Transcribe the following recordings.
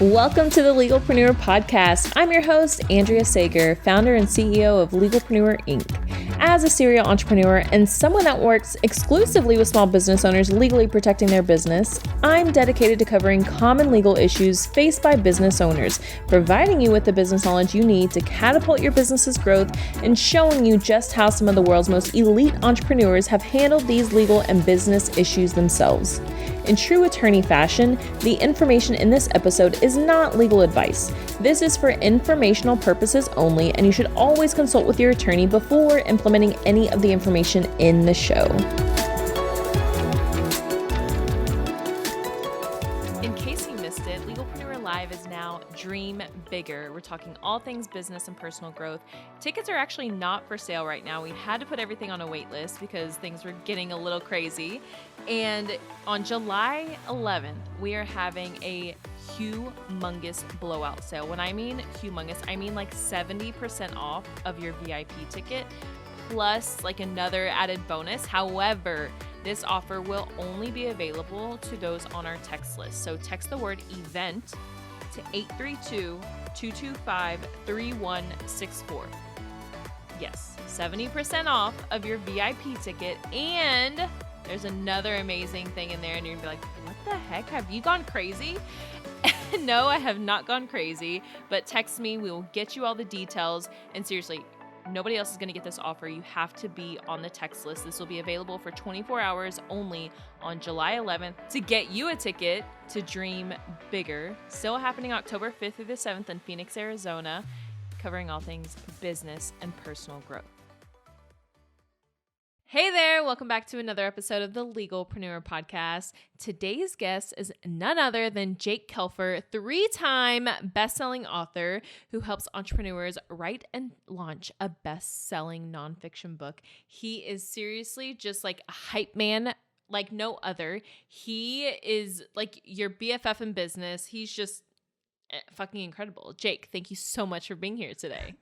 Welcome to the Legalpreneur Podcast. I'm your host, Andrea Sager, founder and CEO of Legalpreneur Inc. As a serial entrepreneur and someone that works exclusively with small business owners legally protecting their business, I'm dedicated to covering common legal issues faced by business owners, providing you with the business knowledge you need to catapult your business's growth and showing you just how some of the world's most elite entrepreneurs have handled these legal and business issues themselves. In true attorney fashion, the information in this episode is not legal advice. This is for informational purposes only, and you should always consult with your attorney before implementing any of the information in the show. In case you missed it, Legalpreneur Live is now Dream Bigger. We're talking all things business and personal growth. Tickets are actually not for sale right now. We had to put everything on a wait list because things were getting a little crazy. And on July 11th, we are having a humongous blowout sale. When I mean humongous, I mean like 70% off of your VIP ticket, plus like another added bonus. However, this offer will only be available to those on our text list. So text the word event to 832-225-3164. Yes, 70% off of your VIP ticket, and there's another amazing thing in there, and you're gonna be like, what the heck? Have you gone crazy? No, I have not gone crazy, but text me. We will get you all the details. And seriously, nobody else is going to get this offer. You have to be on the text list. This will be available for 24 hours only on July 11th to get you a ticket to Dream Bigger. Still happening October 5th through the 7th in Phoenix, Arizona, covering all things business and personal growth. Hey there, welcome back to another episode of the Legalpreneur Podcast. Today's guest is none other than Jake Kelfer, 3-time best-selling author who helps entrepreneurs write and launch a best-selling nonfiction book. He is seriously just like a hype man like no other. He is like your BFF in business. He's just fucking incredible. Jake, thank you so much for being here today.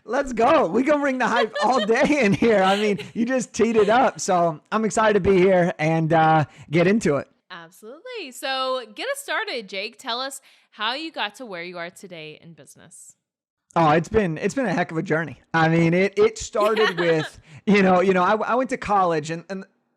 Let's go. We can bring the hype all day in here. I mean, you just teed it up. So I'm excited to be here and get into it. Absolutely. So get us started, Jake. Tell us how you got to where you are today in business. Oh, it's been a heck of a journey. I mean, it started with, I went to college and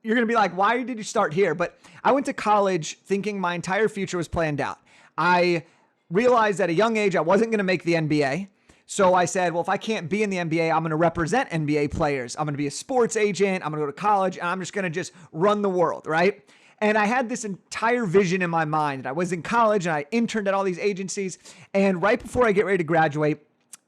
you're going to be like, why did you start here? But I went to college thinking my entire future was planned out. I realized at a young age I wasn't going to make the NBA. So I said, well, if I can't be in the NBA, I'm going to represent NBA players. I'm going to be a sports agent. I'm going to go to college and I'm just going to just run the world, right? And I had this entire vision in my mind. And I was in college and I interned at all these agencies. And right before I get ready to graduate,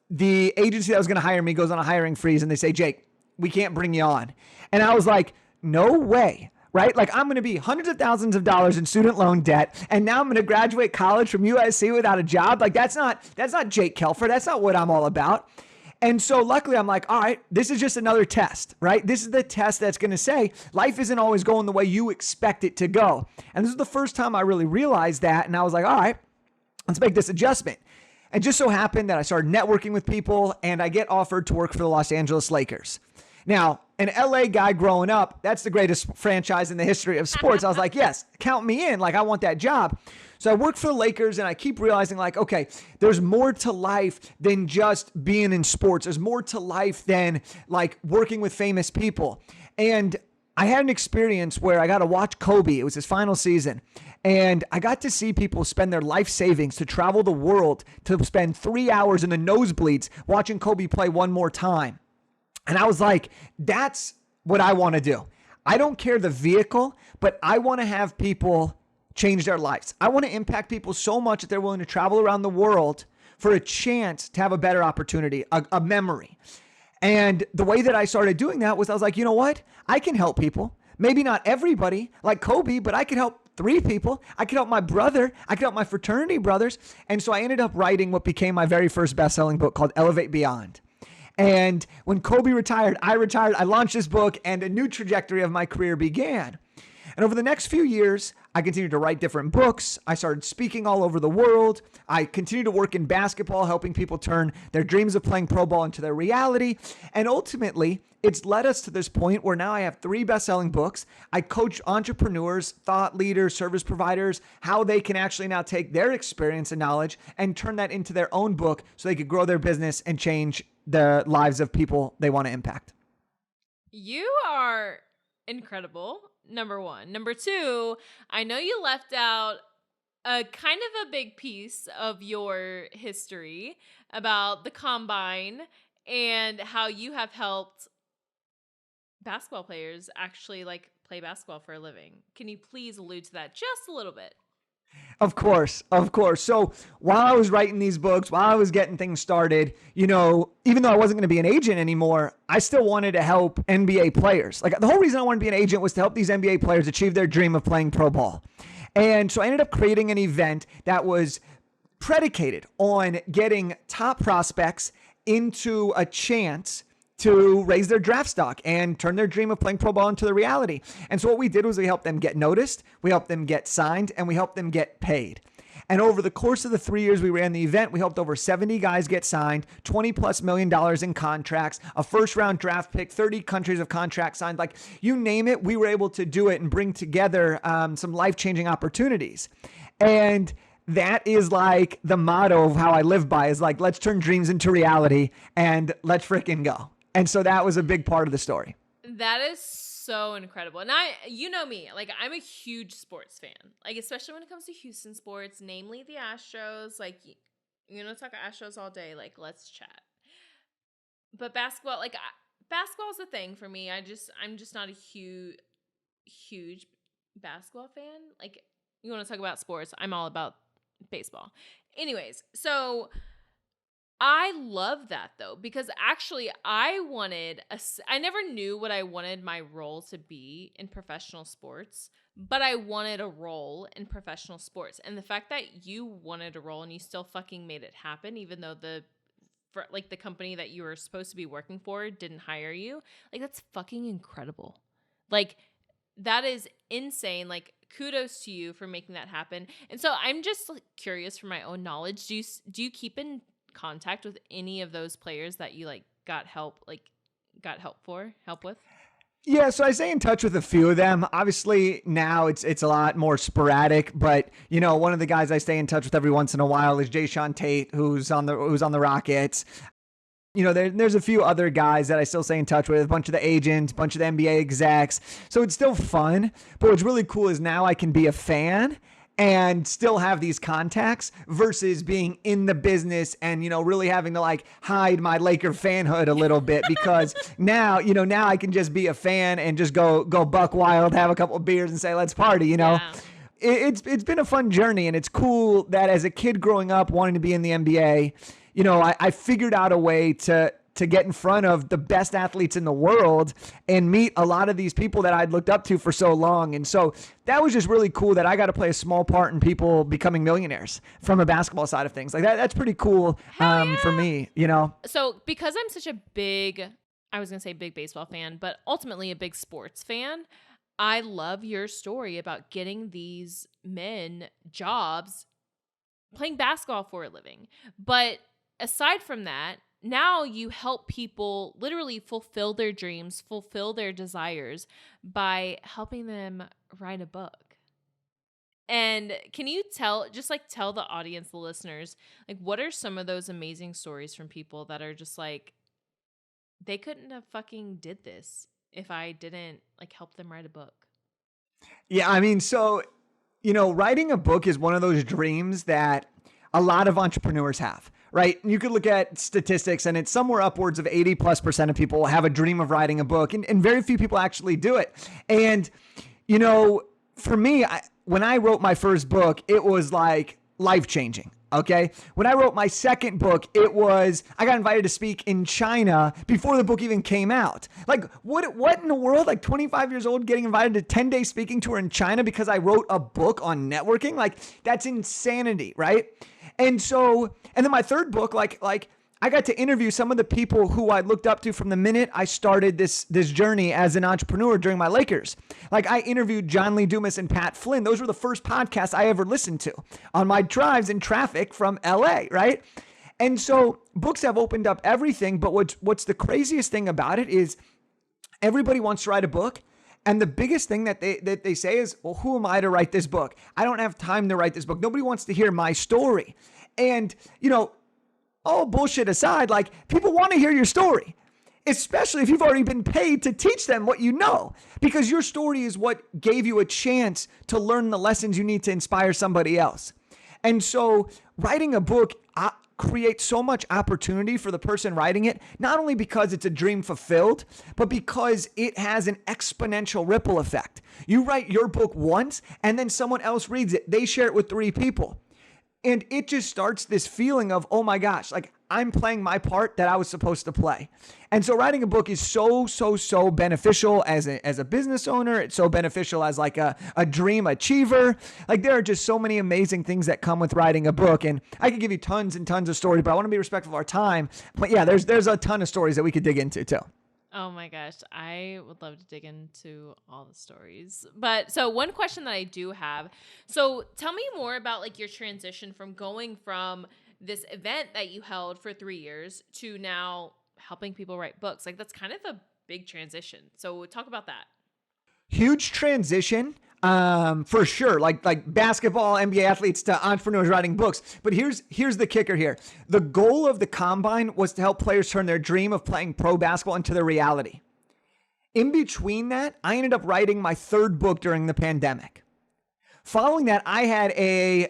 the agency that was going to hire me goes on a hiring freeze and they say, Jake, we can't bring you on. And I was like, no way. Right? Like I'm going to be hundreds of thousands of dollars in student loan debt. And now I'm going to graduate college from USC without a job. Like that's not Jake Kelfer. That's not what I'm all about. And so luckily I'm like, all right, this is just another test, right? This is the test that's going to say life isn't always going the way you expect it to go. And this is the first time I really realized that. And I was like, all right, let's make this adjustment. And just so happened that I started networking with people and I get offered to work for the Los Angeles Lakers. Now, an LA guy growing up, that's the greatest franchise in the history of sports. I was like, yes, count me in. Like, I want that job. So I work for the Lakers and I keep realizing like, okay, there's more to life than just being in sports. There's more to life than like working with famous people. And I had an experience where I got to watch Kobe. It was his final season. And I got to see people spend their life savings to travel the world to spend 3 hours in the nosebleeds watching Kobe play one more time. And I was like, that's what I want to do. I don't care the vehicle, but I want to have people change their lives. I want to impact people so much that they're willing to travel around the world for a chance to have a better opportunity, a memory. And the way that I started doing that was I was like, you know what? I can help people. Maybe not everybody like Kobe, but I could help 3 people. I could help my brother. I could help my fraternity brothers. And so I ended up writing what became my very first best-selling book called Elevate Beyond. And when Kobe retired, I launched this book and a new trajectory of my career began. And over the next few years, I continued to write different books. I started speaking all over the world. I continued to work in basketball, helping people turn their dreams of playing pro ball into their reality. And ultimately, it's led us to this point where now I have 3 best-selling books. I coach entrepreneurs, thought leaders, service providers, how they can actually now take their experience and knowledge and turn that into their own book so they could grow their business and change the lives of people they want to impact. You are incredible, number one. Number two, I know you left out a kind of a big piece of your history about the combine and how you have helped basketball players actually like play basketball for a living. Can you please allude to that just a little bit? Of course, of course. So while I was writing these books, while I was getting things started, you know, even though I wasn't going to be an agent anymore, I still wanted to help NBA players. Like the whole reason I wanted to be an agent was to help these NBA players achieve their dream of playing pro ball. And so I ended up creating an event that was predicated on getting top prospects into a chance to raise their draft stock and turn their dream of playing pro ball into the reality. And so what we did was we helped them get noticed, we helped them get signed, and we helped them get paid. And over the course of the 3 years we ran the event, we helped over 70 guys get signed, $20+ million in contracts, a first-round draft pick, 30 countries of contracts signed. Like, you name it, we were able to do it and bring together some life-changing opportunities. And that is like the motto of how I live by, is like, let's turn dreams into reality and let's freaking go. And so that was a big part of the story. That is so incredible. And you know me, like I'm a huge sports fan, like especially when it comes to Houston sports, namely the Astros. Like, you know, talk Astros all day. Like, let's chat. But basketball, like basketball is a thing for me. I'm just not a huge basketball fan. Like, you want to talk about sports, I'm all about baseball. Anyways, so I love that though, because actually I never knew what I wanted my role to be in professional sports, but I wanted a role in professional sports. And the fact that you wanted a role and you still fucking made it happen, even though the company that you were supposed to be working for didn't hire you, like that's fucking incredible. Like, that is insane. Like, kudos to you for making that happen. And so I'm just like, curious for my own knowledge. Do you keep in contact with any of those players that you like got help with? Yeah, so I stay in touch with a few of them. Obviously now it's a lot more sporadic, but you know, one of the guys I stay in touch with every once in a while is Jayshawn Tate, who's on the Rockets. You know, there's a few other guys that I still stay in touch with, a bunch of the agents, a bunch of the NBA execs. So it's still fun, but what's really cool is now I can be a fan and still have these contacts versus being in the business and, you know, really having to like hide my Laker fanhood a little bit, because now I can just be a fan and just go buck wild, have a couple of beers and say, let's party, you know. Yeah. It's been a fun journey, and it's cool that as a kid growing up wanting to be in the NBA, you know, I figured out a way to get in front of the best athletes in the world and meet a lot of these people that I'd looked up to for so long. And so that was just really cool that I got to play a small part in people becoming millionaires from a basketball side of things. Like that's pretty cool for me, you know? So because I'm such a big baseball fan, but ultimately a big sports fan, I love your story about getting these men jobs playing basketball for a living. But aside from that, now you help people literally fulfill their dreams, fulfill their desires by helping them write a book. And can you tell the audience, the listeners, like what are some of those amazing stories from people that are just like, they couldn't have fucking did this if I didn't like help them write a book? Yeah, I mean, so, you know, writing a book is one of those dreams that a lot of entrepreneurs have. Right. You could look at statistics and it's somewhere upwards of 80+% of people have a dream of writing a book, and very few people actually do it. And, you know, for me, when I wrote my first book, it was like life-changing. Okay. When I wrote my second book, I got invited to speak in China before the book even came out. Like what in the world, like 25 years old, getting invited to 10-day speaking tour in China because I wrote a book on networking? Like that's insanity. Right. And then my third book, like I got to interview some of the people who I looked up to from the minute I started this journey as an entrepreneur during my Lakers. Like I interviewed John Lee Dumas and Pat Flynn. Those were the first podcasts I ever listened to on my drives in traffic from LA, right? And so books have opened up everything, but what's the craziest thing about it is everybody wants to write a book. And the biggest thing that they say is, well, who am I to write this book? I don't have time to write this book. Nobody wants to hear my story. And, all bullshit aside, like people want to hear your story, especially if you've already been paid to teach them what you know, because your story is what gave you a chance to learn the lessons you need to inspire somebody else. And so writing a book creates so much opportunity for the person writing it, not only because it's a dream fulfilled, but because it has an exponential ripple effect. You write your book once and then someone else reads it. They share it with 3 people. And it just starts this feeling of, oh my gosh, like I'm playing my part that I was supposed to play. And so writing a book is so beneficial as a business owner. It's so beneficial as like a dream achiever. Like there are just so many amazing things that come with writing a book. And I could give you tons and tons of stories, but I want to be respectful of our time. But yeah, there's a ton of stories that we could dig into too. Oh my gosh, I would love to dig into all the stories. But so one question that I do have, so tell me more about like your transition from going from this event that you held for 3 years to now helping people write books. Like that's kind of a big transition. So talk about that. Huge transition. For sure, like basketball, NBA athletes to entrepreneurs writing books. But here's the kicker here. The goal of the combine was to help players turn their dream of playing pro basketball into their reality. In between that, I ended up writing my 3rd book during the pandemic. Following that, I had a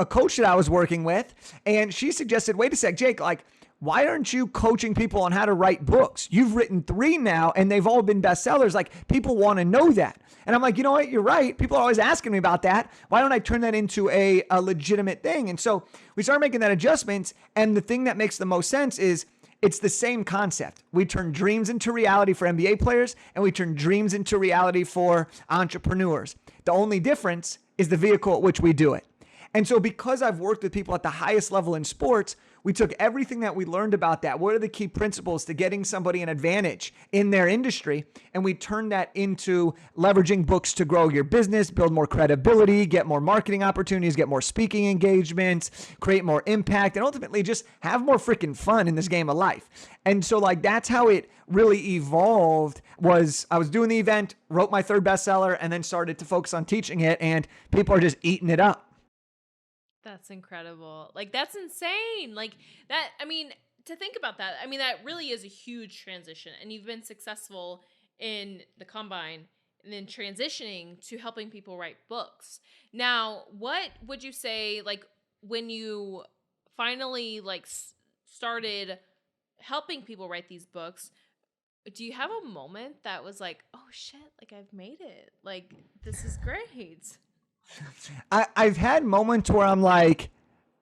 coach that I was working with, and she suggested, wait a sec, Jake, like, why aren't you coaching people on how to write books? You've written 3 now, and they've all been bestsellers. Like, people want to know that. And I'm like, you know what? You're right. People are always asking me about that. Why don't I turn that into a legitimate thing? And so we started making that adjustment. And the thing that makes the most sense is it's the same concept. We turn dreams into reality for NBA players, and we turn dreams into reality for entrepreneurs. The only difference is the vehicle at which we do it. And so because I've worked with people at the highest level in sports, we took everything that we learned about that. What are the key principles to getting somebody an advantage in their industry? And we turned that into leveraging books to grow your business, build more credibility, get more marketing opportunities, get more speaking engagements, create more impact, and ultimately just have more freaking fun in this game of life. And so like that's how it really evolved. Was I was doing the event, wrote my 3rd bestseller, and then started to focus on teaching it, and people are just eating it up. That's incredible. Like, that's insane. Like, that, I mean, to think about that, I mean, that really is a huge transition. And you've been successful in the combine and then transitioning to helping people write books. Now, what would you say, like, when you finally, like, started helping people write these books, do you have a moment that was like, oh, shit, like, I've made it. Like, this is great. I've had moments where I'm like,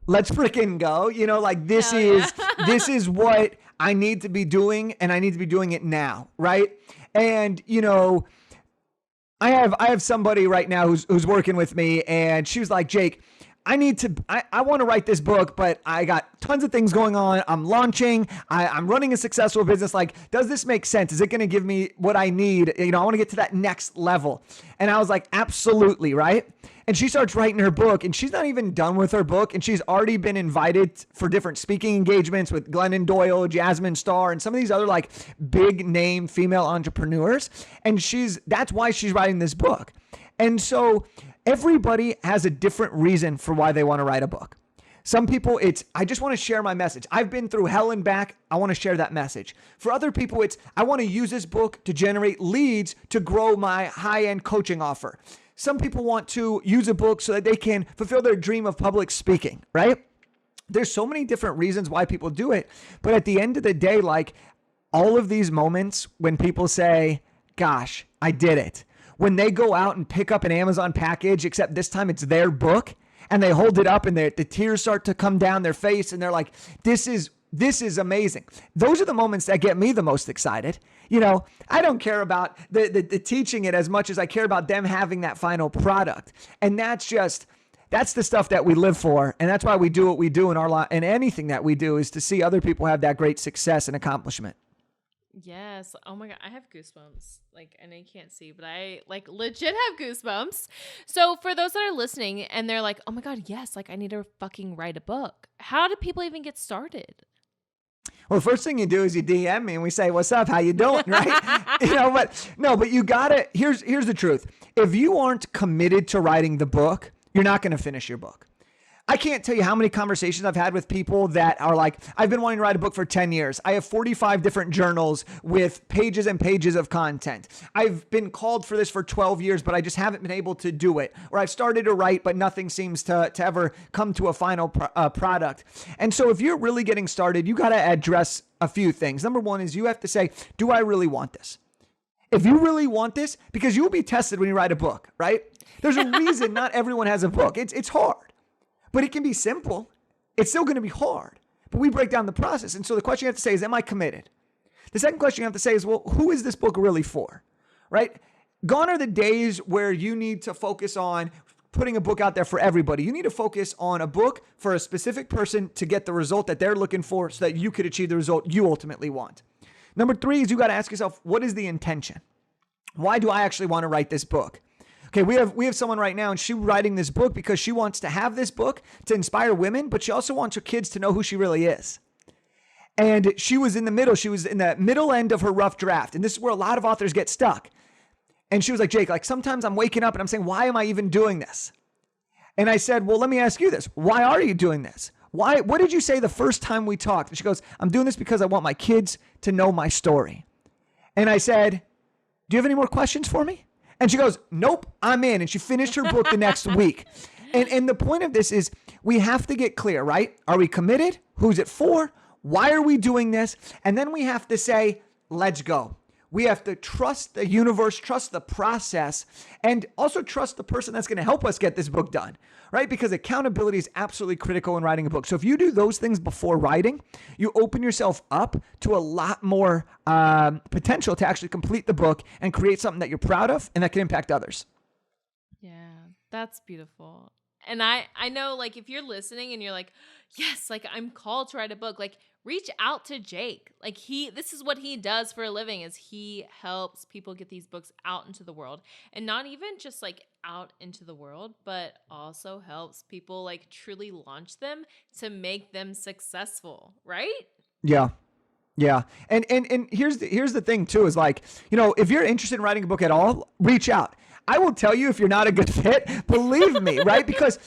let's freaking go. Like this is what I need to be doing, and I need to be doing it now, right? And I have somebody right now who's working with me, and she was like, Jake, I want to write this book, but I got tons of things going on. I'm launching. I'm running a successful business. Like, does this make sense? Is it going to give me what I need? I want to get to that next level. And I was like, absolutely, right? And she starts writing her book, and she's not even done with her book, and she's already been invited for different speaking engagements with Glennon Doyle, Jasmine Star, and some of these other like big name female entrepreneurs. And that's why she's writing this book. And so everybody has a different reason for why they want to write a book. Some people, I just want to share my message. I've been through hell and back. I want to share that message. For other people, I want to use this book to generate leads to grow my high-end coaching offer. Some people want to use a book so that they can fulfill their dream of public speaking, right? There's so many different reasons why people do it. But at the end of the day, like all of these moments when people say, gosh, I did it. When they go out and pick up an Amazon package, except this time it's their book, and they hold it up and the tears start to come down their face, and they're like, this is amazing. Those are the moments that get me the most excited. I don't care about the teaching it as much as I care about them having that final product. And that's that's the stuff that we live for. And that's why we do what we do in our life. And anything that we do is to see other people have that great success and accomplishment. Yes. Oh my God. I have goosebumps. Like, I know you can't see, but I like legit have goosebumps. So for those that are listening and they're like, oh my God, yes, like I need to fucking write a book. How do people even get started? Well, the first thing you do is you DM me and we say, what's up? How you doing? Right? But you gotta, here's the truth. If you aren't committed to writing the book, you're not going to finish your book. I can't tell you how many conversations I've had with people that are like, I've been wanting to write a book for 10 years. I have 45 different journals with pages and pages of content. I've been called for this for 12 years, but I just haven't been able to do it. Or I've started to write, but nothing seems to ever come to a final product. And so if you're really getting started, you got to address a few things. Number one is you have to say, do I really want this? If you really want this, because you will be tested when you write a book, right? There's a reason not everyone has a book. It's hard. But it can be simple. It's still going to be hard. But we break down the process. And so the question you have to say is, am I committed? The second question you have to say is, well, who is this book really for? Right? Gone are the days where you need to focus on putting a book out there for everybody. You need to focus on a book for a specific person to get the result that they're looking for so that you could achieve the result you ultimately want. Number three is you got to ask yourself, what is the intention? Why do I actually want to write this book? Okay, we have someone right now and she's writing this book because she wants to have this book to inspire women, but she also wants her kids to know who she really is. And she was in the middle end of her rough draft. And this is where a lot of authors get stuck. And she was like, Jake, like sometimes I'm waking up and I'm saying, why am I even doing this? And I said, well, let me ask you this. Why are you doing this? What did you say the first time we talked? And she goes, I'm doing this because I want my kids to know my story. And I said, do you have any more questions for me? And she goes, nope, I'm in. And she finished her book the next week. And the point of this is we have to get clear, right? Are we committed? Who's it for? Why are we doing this? And then we have to say, let's go. We have to trust the universe, trust the process, and also trust the person that's going to help us get this book done, right? Because accountability is absolutely critical in writing a book. So if you do those things before writing, you open yourself up to a lot more potential to actually complete the book and create something that you're proud of and that can impact others. Yeah, that's beautiful. And I know, like, if you're listening and you're like, yes, like I'm called to write a book, like reach out to Jake. Like this is what he does for a living, is he helps people get these books out into the world, and not even just like out into the world, but also helps people like truly launch them to make them successful. Right? Yeah. Yeah. And here's the thing too, is like, if you're interested in writing a book at all, reach out. I will tell you if you're not a good fit, believe me, right? Because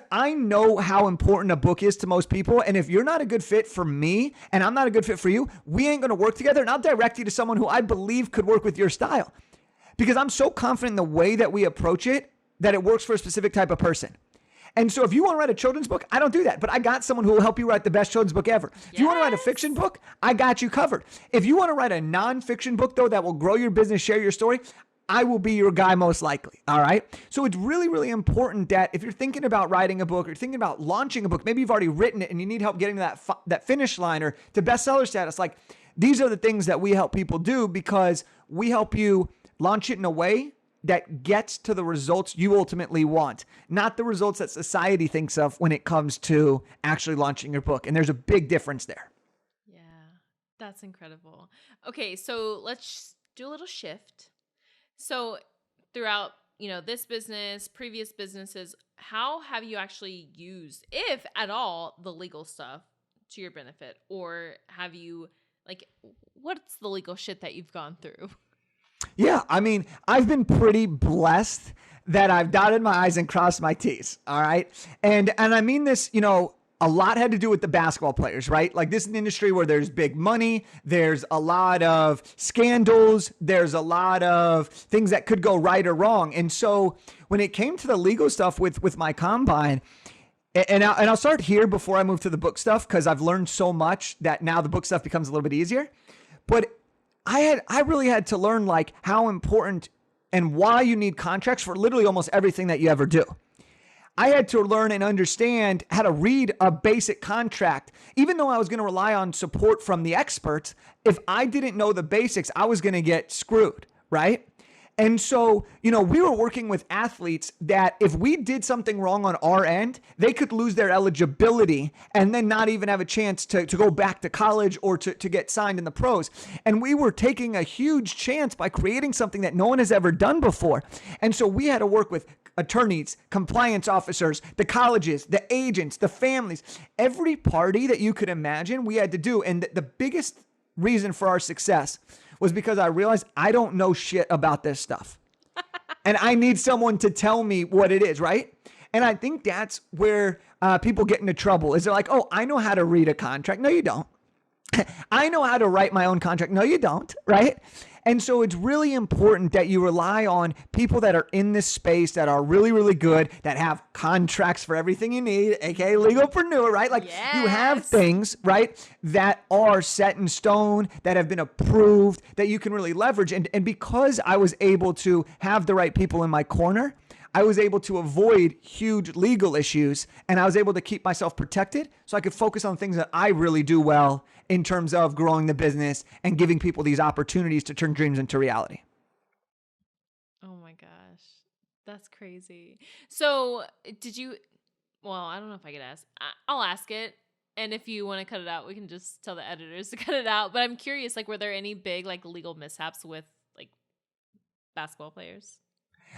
I know how important a book is to most people. And if you're not a good fit for me and I'm not a good fit for you, we ain't going to work together. And I'll direct you to someone who I believe could work with your style, because I'm so confident in the way that we approach it that it works for a specific type of person. And so if you want to write a children's book, I don't do that, but I got someone who will help you write the best children's book ever. Yes. If you want to write a fiction book, I got you covered. If you want to write a nonfiction book though, that will grow your business, share your story, I will be your guy most likely. All right. So it's really, really important that if you're thinking about writing a book or thinking about launching a book, maybe you've already written it and you need help getting to that finish line or to bestseller status. Like, these are the things that we help people do, because we help you launch it in a way that gets to the results you ultimately want, not the results that society thinks of when it comes to actually launching your book. And there's a big difference there. Yeah, that's incredible. Okay. So let's do a little shift. So throughout, this business, previous businesses, how have you actually used, if at all, the legal stuff to your benefit? Or have you, like, what's the legal shit that you've gone through? Yeah, I mean, I've been pretty blessed that I've dotted my I's and crossed my T's. All right. And I mean this, a lot had to do with the basketball players, right? Like, this is an industry where there's big money, there's a lot of scandals, there's a lot of things that could go right or wrong. And so when it came to the legal stuff with my combine, and I'll start here before I move to the book stuff, because I've learned so much that now the book stuff becomes a little bit easier. But I really had to learn like how important and why you need contracts for literally almost everything that you ever do. I had to learn and understand how to read a basic contract. Even though I was going to rely on support from the experts, if I didn't know the basics, I was going to get screwed, right? And so, we were working with athletes that if we did something wrong on our end, they could lose their eligibility and then not even have a chance to go back to college or to get signed in the pros. And we were taking a huge chance by creating something that no one has ever done before. And so we had to work with attorneys, compliance officers, the colleges, the agents, the families, every party that you could imagine we had to do. And the biggest reason for our success was because I realized I don't know shit about this stuff. And I need someone to tell me what it is, right? And I think that's where people get into trouble is they're like, oh, I know how to read a contract. No, you don't. I know how to write my own contract. No, you don't, right? And so it's really important that you rely on people that are in this space that are really, really good, that have contracts for everything you need, aka legalpreneur, right? Like you have things, right, that are set in stone, that have been approved, that you can really leverage. And because I was able to have the right people in my corner, I was able to avoid huge legal issues and I was able to keep myself protected so I could focus on things that I really do well in terms of growing the business and giving people these opportunities to turn dreams into reality. Oh my gosh. That's crazy. So I don't know if I could ask. I'll ask it. And if you want to cut it out, we can just tell the editors to cut it out. But I'm curious, were there any big legal mishaps with basketball players?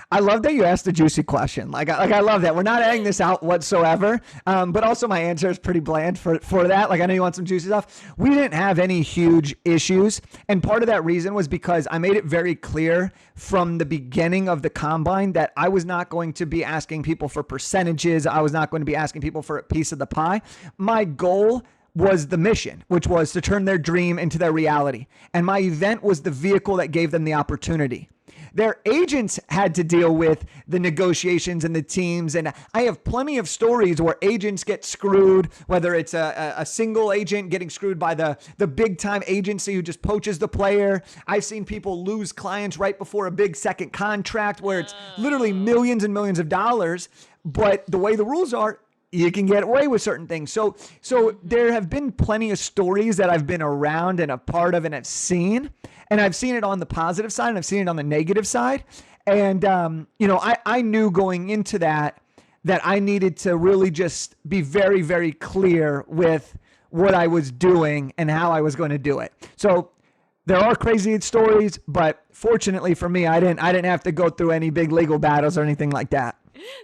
I love that you asked a juicy question. I love that. We're not adding this out whatsoever. But also my answer is pretty bland for that. I know you want some juicy stuff. We didn't have any huge issues. And part of that reason was because I made it very clear from the beginning of the combine that I was not going to be asking people for percentages. I was not going to be asking people for a piece of the pie. My goal was the mission, which was to turn their dream into their reality. And my event was the vehicle that gave them the opportunity. Their agents had to deal with the negotiations and the teams. And I have plenty of stories where agents get screwed, whether it's a single agent getting screwed by the big time agency who just poaches the player. I've seen people lose clients right before a big second contract where it's literally millions and millions of dollars. But the way the rules are, you can get away with certain things. So there have been plenty of stories that I've been around and a part of and have seen. And I've seen it on the positive side and I've seen it on the negative side. And, I knew going into that I needed to really just be very, very clear with what I was doing and how I was going to do it. So there are crazy stories, but fortunately for me, I didn't have to go through any big legal battles or anything like that.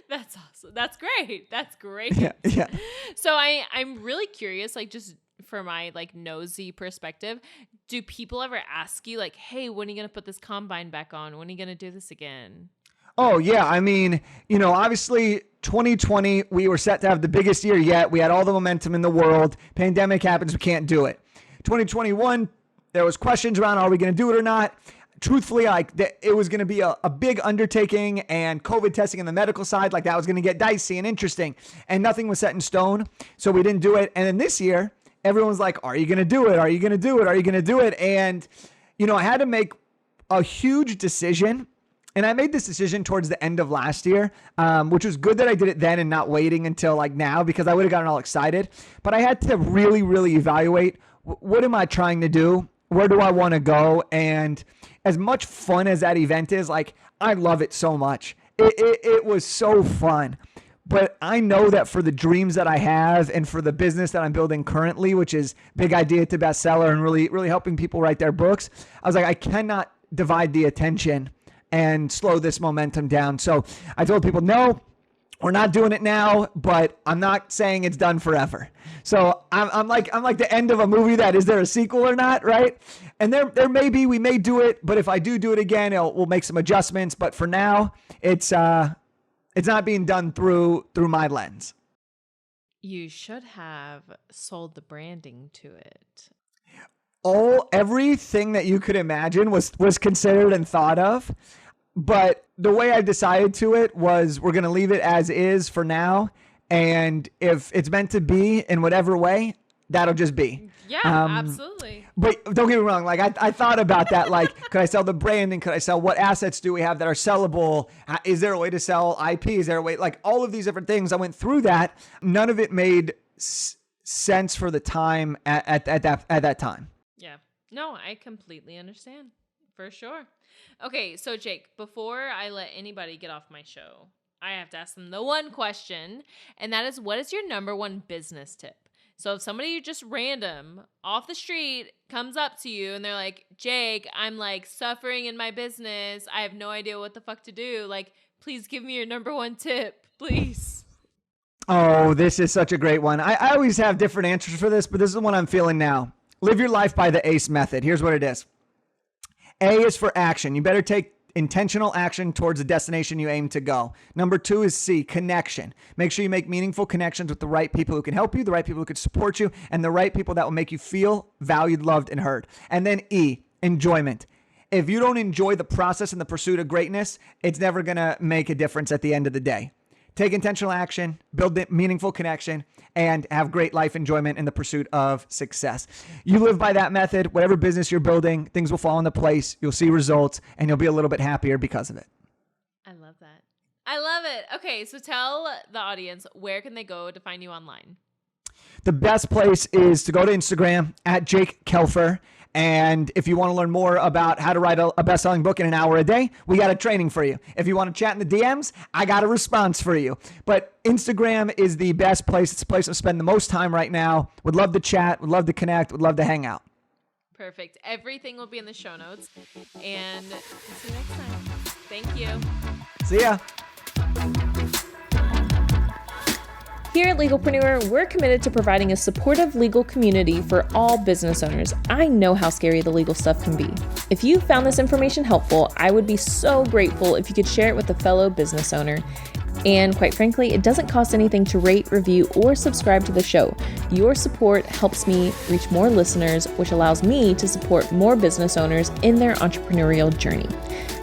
That's awesome. That's great. That's great. Yeah. So I'm really curious, just for my nosy perspective, do people ever ask you hey, when are you going to put this combine back on? When are you going to do this again? Oh yeah. I mean, obviously 2020, we were set to have the biggest year yet. We had all the momentum in the world. Pandemic happens. We can't do it. 2021, there was questions around, are we going to do it or not? Truthfully, it was going to be a big undertaking, and COVID testing on the medical side, that was going to get dicey and interesting, and nothing was set in stone. So we didn't do it. And then this year, everyone's like, are you going to do it? Are you going to do it? Are you going to do it? And, I had to make a huge decision. And I made this decision towards the end of last year, which was good that I did it then and not waiting until now, because I would have gotten all excited. But I had to really, really evaluate, what am I trying to do? Where do I want to go? And as much fun as that event is, I love it so much. It was so fun. But I know that for the dreams that I have and for the business that I'm building currently, which is big idea to bestseller and really, really helping people write their books, I was like, I cannot divide the attention and slow this momentum down. So I told people, no, we're not doing it now, but I'm not saying it's done forever. So I'm like the end of a movie that, is there a sequel or not, right? And there may be, we may do it, but if I do it again, we'll make some adjustments. But for now, it's not being done through my lens. You should have sold the branding to it. Everything that you could imagine was considered and thought of. But the way I decided to it was, we're going to leave it as is for now. And if it's meant to be in whatever way, that'll just be. Yeah, absolutely. But don't get me wrong. I thought about that. Could I sell the branding? Could I sell, what assets do we have that are sellable? Is there a way to sell IP? Is there a way, all of these different things? I went through that. None of it made sense for the time at that time. Yeah. No, I completely understand. For sure. Okay, so Jake, before I let anybody get off my show, I have to ask them the one question, and that is, what is your number one business tip? So if somebody just random off the street comes up to you and they're like, Jake, I'm like suffering in my business. I have no idea what the fuck to do. Like, please give me your number one tip, please. Oh, this is such a great one. I always have different answers for this, but this is the one I'm feeling now. Live your life by the ACE method. Here's what it is. A is for action. You better take intentional action towards the destination you aim to go. Number 2 is C, connection. Make sure you make meaningful connections with the right people who can help you, the right people who can support you, and the right people that will make you feel valued, loved, and heard. And then E, enjoyment. If you don't enjoy the process and the pursuit of greatness, it's never going to make a difference at the end of the day. Take intentional action, build a meaningful connection, and have great life enjoyment in the pursuit of success. You live by that method, whatever business you're building, things will fall into place, you'll see results, and you'll be a little bit happier because of it. I love that. I love it. Okay, so tell the audience, where can they go to find you online? The best place is to go to Instagram at Jake Kelfer. And if you want to learn more about how to write a best-selling book in an hour a day, we got a training for you. If you want to chat in the DMs, I got a response for you. But Instagram is the best place. It's the place I spend the most time right now. Would love to chat, would love to connect, would love to hang out. Perfect. Everything will be in the show notes. And see you next time. Thank you. See ya. Here at Legalpreneur, we're committed to providing a supportive legal community for all business owners. I know how scary the legal stuff can be. If you found this information helpful, I would be so grateful if you could share it with a fellow business owner. And quite frankly, it doesn't cost anything to rate, review, or subscribe to the show. Your support helps me reach more listeners, which allows me to support more business owners in their entrepreneurial journey.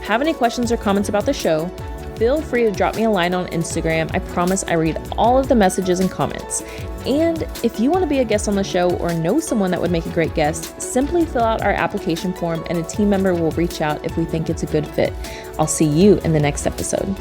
Have any questions or comments about the show? Feel free to drop me a line on Instagram. I promise I read all of the messages and comments. And if you want to be a guest on the show or know someone that would make a great guest, simply fill out our application form and a team member will reach out if we think it's a good fit. I'll see you in the next episode.